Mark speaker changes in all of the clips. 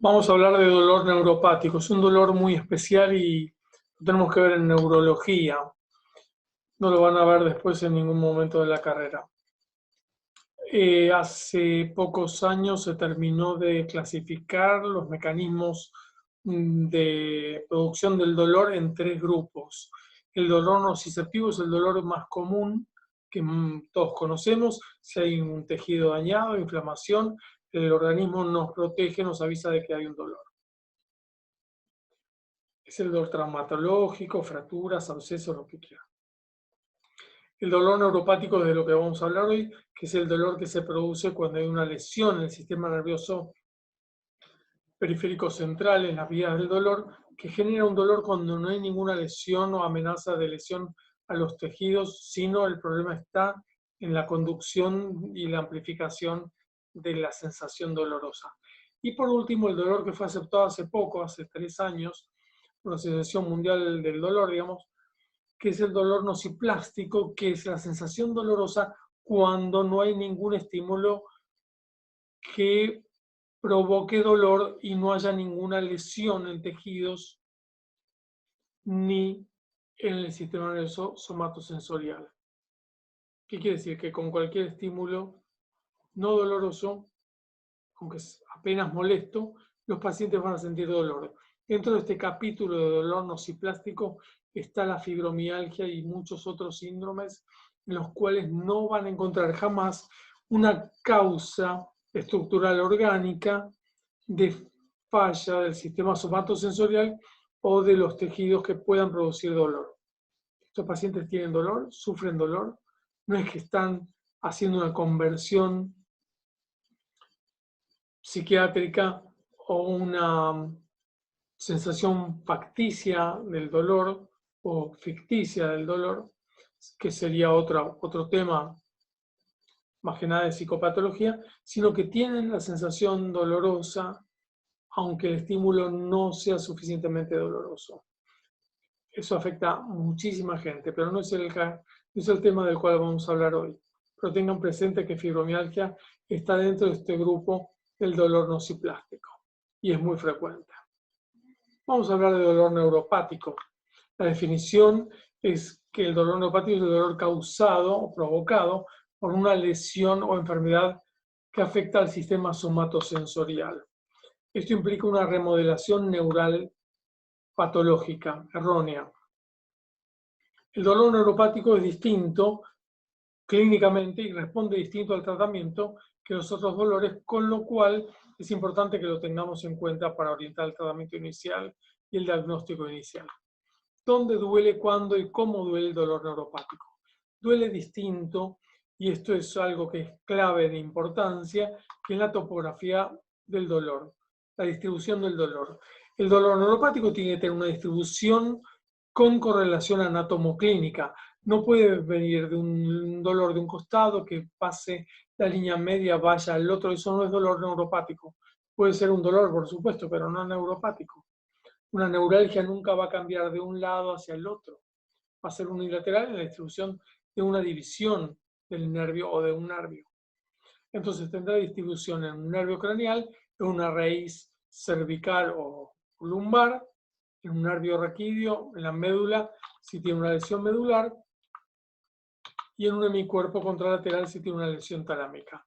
Speaker 1: Vamos a hablar de dolor neuropático. Es un dolor muy especial y lo tenemos que ver en neurología. No lo van a ver después en ningún momento de la carrera. Hace pocos años se terminó de clasificar los mecanismos de producción del dolor en 3 grupos. El dolor nociceptivo es el dolor más común que todos conocemos. Si hay un tejido dañado, inflamación, el organismo nos protege, nos avisa de que hay un dolor. Es el dolor traumatológico, fracturas, abscesos, lo que quiera. El dolor neuropático es de lo que vamos a hablar hoy, que es el dolor que se produce cuando hay una lesión en el sistema nervioso periférico central, en las vías del dolor, que genera un dolor cuando no hay ninguna lesión o amenaza de lesión a los tejidos, sino el problema está en la conducción y la amplificación de la sensación dolorosa. Y por último, el dolor que fue aceptado hace poco, hace 3 años, por la Asociación Mundial del Dolor, digamos, que es el dolor nociplástico, que es la sensación dolorosa cuando no hay ningún estímulo que provoque dolor y no haya ninguna lesión en tejidos ni en el sistema nervioso somatosensorial. ¿Qué quiere decir? Que con cualquier estímulo no doloroso, aunque es apenas molesto, los pacientes van a sentir dolor. Dentro de este capítulo de dolor nociplástico está la fibromialgia y muchos otros síndromes en los cuales no van a encontrar jamás una causa estructural orgánica de falla del sistema somatosensorial o de los tejidos que puedan producir dolor. Estos pacientes tienen dolor, sufren dolor, no es que están haciendo una conversión psiquiátrica o una sensación facticia del dolor o ficticia del dolor, que sería otro tema más que nada de psicopatología, sino que tienen la sensación dolorosa aunque el estímulo no sea suficientemente doloroso. Eso afecta a muchísima gente, pero no es el tema del cual vamos a hablar hoy. Pero tengan presente que fibromialgia está dentro de este grupo del dolor nociplástico y es muy frecuente. Vamos a hablar de dolor neuropático. La definición es que el dolor neuropático es el dolor causado o provocado por una lesión o enfermedad que afecta al sistema somatosensorial. Esto implica una remodelación neural patológica, errónea. El dolor neuropático es distinto clínicamente y responde distinto al tratamiento que los otros dolores, con lo cual es importante que lo tengamos en cuenta para orientar el tratamiento inicial y el diagnóstico inicial. ¿Dónde duele, cuándo y cómo duele el dolor neuropático? Duele distinto, y esto es algo que es clave de importancia, que es la topografía del dolor, la distribución del dolor. El dolor neuropático tiene que tener una distribución con correlación anatomoclínica. No puede venir de un dolor de un costado que pase la línea media, vaya al otro. Eso no es dolor neuropático. Puede ser un dolor, por supuesto, pero no neuropático. Una neuralgia nunca va a cambiar de un lado hacia el otro. Va a ser unilateral en la distribución de una división del nervio o de un nervio. Entonces tendrá distribución en un nervio craneal, en una raíz cervical o lumbar, en un nervio raquídeo, en la médula, si tiene una lesión medular, y en un hemicuerpo contralateral si tiene una lesión talámica.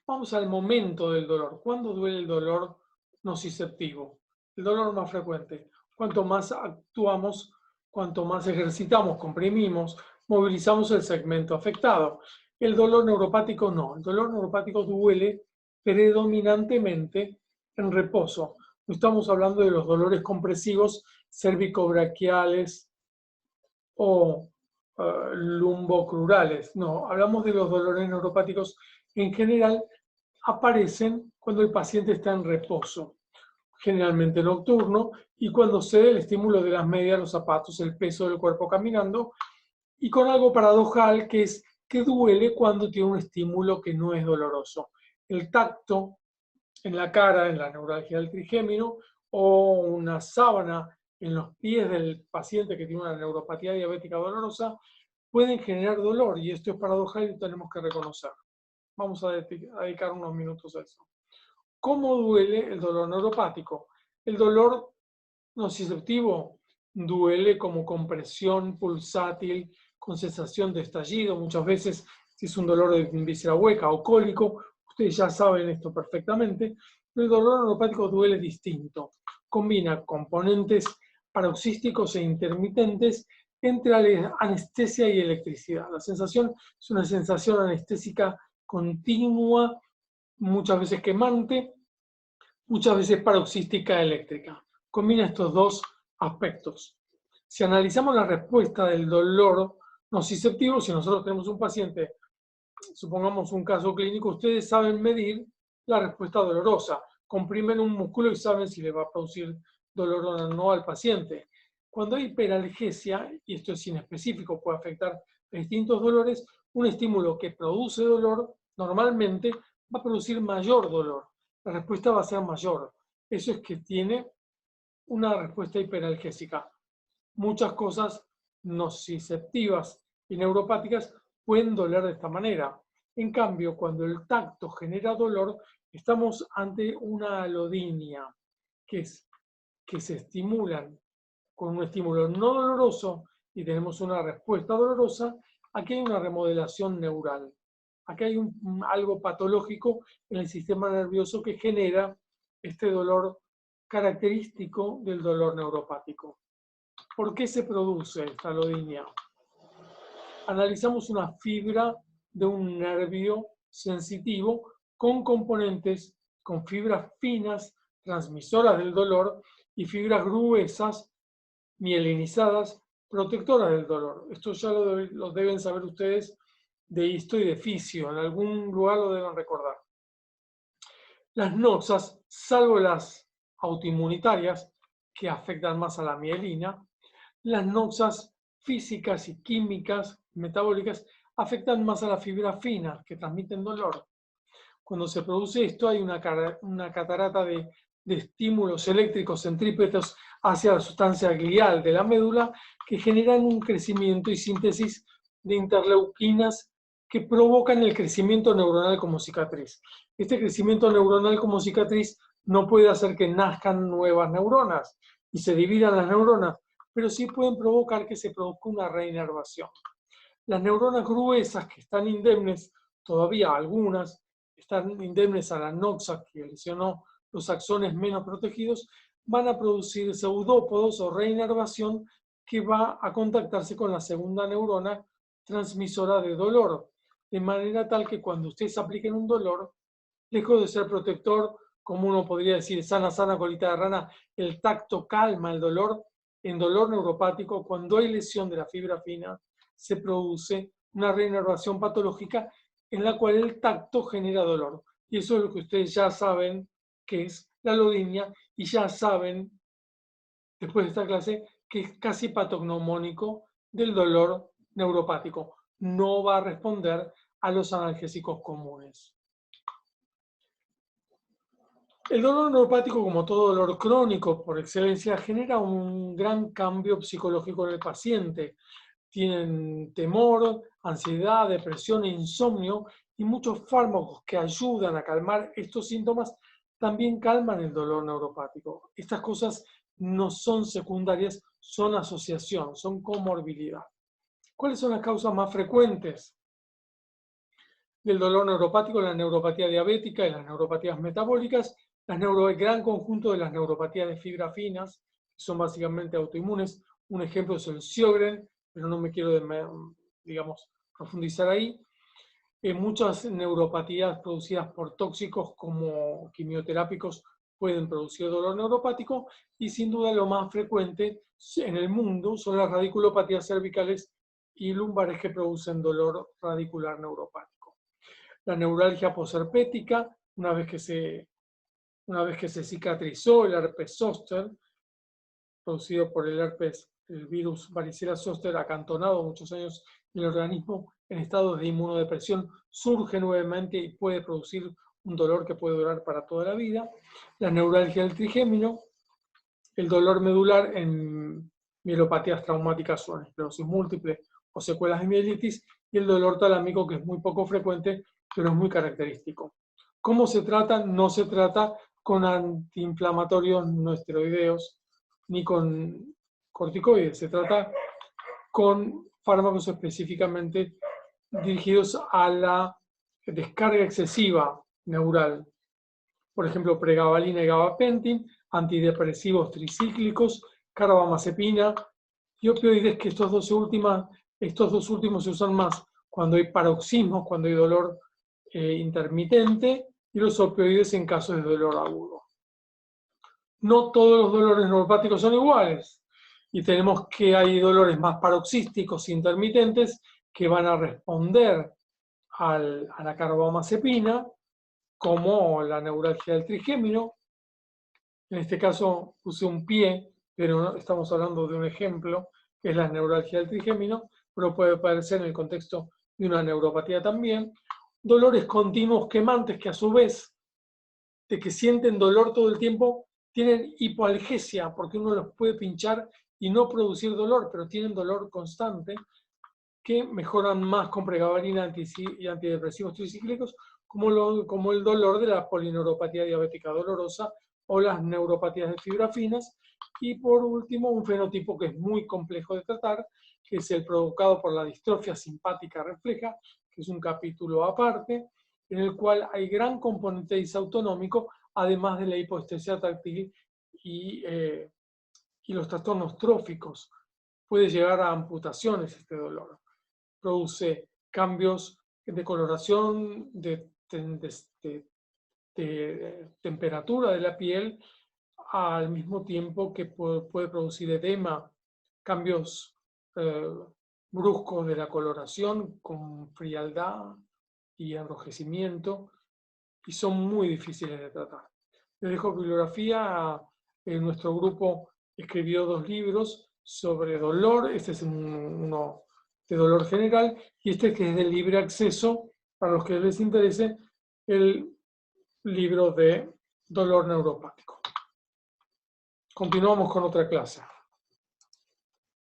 Speaker 1: Vamos al momento del dolor. ¿Cuándo duele el dolor nociceptivo? El dolor más frecuente. Cuanto más actuamos, cuanto más ejercitamos, comprimimos, movilizamos el segmento afectado. El dolor neuropático no. El dolor neuropático duele predominantemente en reposo. No estamos hablando de los dolores compresivos cervicobraquiales o lumbocrurales. No, hablamos de los dolores neuropáticos en general aparecen cuando el paciente está en reposo, generalmente nocturno, y cuando cede el estímulo de las medias, los zapatos, el peso del cuerpo caminando, y con algo paradojal que es que duele cuando tiene un estímulo que no es doloroso. El tacto en la cara, en la neuralgia del trigémino, o una sábana en los pies del paciente que tiene una neuropatía diabética dolorosa, pueden generar dolor, y esto es paradojal y lo tenemos que reconocer. Vamos a dedicar unos minutos a eso. ¿Cómo duele el dolor neuropático? El dolor nociceptivo duele como compresión pulsátil, con sensación de estallido. Muchas veces, si es un dolor de víscera hueca o cólico, ustedes ya saben esto perfectamente. El dolor neuropático duele distinto. Combina componentes paroxísticos e intermitentes entre anestesia y electricidad. La sensación es una sensación anestésica continua, muchas veces quemante, muchas veces paroxística eléctrica. Combina estos dos aspectos. Si analizamos la respuesta del dolor nociceptivo, si nosotros tenemos un paciente, supongamos un caso clínico, ustedes saben medir la respuesta dolorosa. Comprimen un músculo y saben si le va a producir dolor o no al paciente. Cuando hay hiperalgesia, y esto es inespecífico, puede afectar a distintos dolores, un estímulo que produce dolor normalmente va a producir mayor dolor. La respuesta va a ser mayor. Eso es que tiene una respuesta hiperalgésica. Muchas cosas nociceptivas y neuropáticas pueden doler de esta manera. En cambio, cuando el tacto genera dolor, estamos ante una alodinia, que es que se estimulan con un estímulo no doloroso y tenemos una respuesta dolorosa. Aquí hay una remodelación neural. Aquí hay algo patológico en el sistema nervioso que genera este dolor característico del dolor neuropático. ¿Por qué se produce esta alodinia? Analizamos una fibra de un nervio sensitivo con componentes, con fibras finas, transmisoras del dolor, y fibras gruesas, mielinizadas, protectoras del dolor. Esto ya lo deben saber ustedes de histo y de fisio, en algún lugar lo deben recordar. Las noxas, salvo las autoinmunitarias, que afectan más a la mielina, las noxas físicas y químicas, metabólicas, afectan más a las fibras finas, que transmiten dolor. Cuando se produce esto, hay una catarata de estímulos eléctricos centrípetos hacia la sustancia glial de la médula que generan un crecimiento y síntesis de interleuquinas que provocan el crecimiento neuronal como cicatriz. Este crecimiento neuronal como cicatriz no puede hacer que nazcan nuevas neuronas y se dividan las neuronas, pero sí pueden provocar que se produzca una reinervación. Las neuronas gruesas que están indemnes, todavía algunas, están indemnes a la noxa que lesionó los axones menos protegidos, van a producir pseudópodos o reinervación que va a contactarse con la segunda neurona transmisora de dolor, de manera tal que cuando ustedes apliquen un dolor, lejos de ser protector, como uno podría decir, sana, sana, colita de rana, el tacto calma el dolor. En dolor neuropático, cuando hay lesión de la fibra fina, se produce una reinervación patológica en la cual el tacto genera dolor. Y eso es lo que ustedes ya saben que es la alodinia, y ya saben, después de esta clase, que es casi patognomónico del dolor neuropático. No va a responder a los analgésicos comunes. El dolor neuropático, como todo dolor crónico por excelencia, genera un gran cambio psicológico en el paciente. Tienen temor, ansiedad, depresión e insomnio, y muchos fármacos que ayudan a calmar estos síntomas también calman el dolor neuropático. Estas cosas no son secundarias, son asociación, son comorbilidad. ¿Cuáles son las causas más frecuentes del dolor neuropático? La neuropatía diabética y las neuropatías metabólicas, el gran conjunto de las neuropatías de fibra finas, que son básicamente autoinmunes. Un ejemplo es el Sjögren, pero no me quiero, digamos, profundizar ahí. Muchas neuropatías producidas por tóxicos como quimioterápicos pueden producir dolor neuropático, y sin duda lo más frecuente en el mundo son las radiculopatías cervicales y lumbares que producen dolor radicular neuropático. La neuralgia posherpética, una vez que se cicatrizó el herpes zóster, producido por el virus varicela zóster, acantonado muchos años en el organismo, en estados de inmunodepresión, surge nuevamente y puede producir un dolor que puede durar para toda la vida. La neuralgia del trigémino, el dolor medular en mielopatías traumáticas o en esclerosis múltiple o secuelas de mielitis, y el dolor talámico, que es muy poco frecuente, pero es muy característico. ¿Cómo se trata? No se trata con antiinflamatorios no esteroideos ni con corticoides. Se trata con fármacos específicamente dirigidos a la descarga excesiva neural. Por ejemplo, pregabalina y gabapentin, antidepresivos tricíclicos, carbamazepina y opioides, que estos dos últimos se usan más cuando hay paroxismos, cuando hay dolor intermitente, y los opioides en casos de dolor agudo. No todos los dolores neuropáticos son iguales, y tenemos que hay dolores más paroxísticos, intermitentes, que van a responder a la carbamazepina, como la neuralgia del trigémino. En este caso puse un pie, pero no, estamos hablando de un ejemplo, que es la neuralgia del trigémino, pero puede aparecer en el contexto de una neuropatía también. Dolores continuos quemantes, que a su vez, de que sienten dolor todo el tiempo, tienen hipoalgesia, porque uno los puede pinchar y no producir dolor, pero tienen dolor constante, que mejoran más con pregabalina y antidepresivos tricíclicos, como el dolor de la polineuropatía diabética dolorosa o las neuropatías de fibra finas. Y por último, un fenotipo que es muy complejo de tratar, que es el provocado por la distrofia simpática refleja, que es un capítulo aparte, en el cual hay gran componente disautonómico, además de la hipoestesia táctil y los trastornos tróficos. Puede llegar a amputaciones este dolor. Produce cambios de coloración, de temperatura de la piel, al mismo tiempo que puede producir edema, cambios bruscos de la coloración con frialdad y enrojecimiento, y son muy difíciles de tratar. Les dejo bibliografía. Nuestro grupo escribió 2 libros sobre dolor. Este es uno de dolor general, y este que es de libre acceso para los que les interese, el libro de dolor neuropático. Continuamos con otra clase.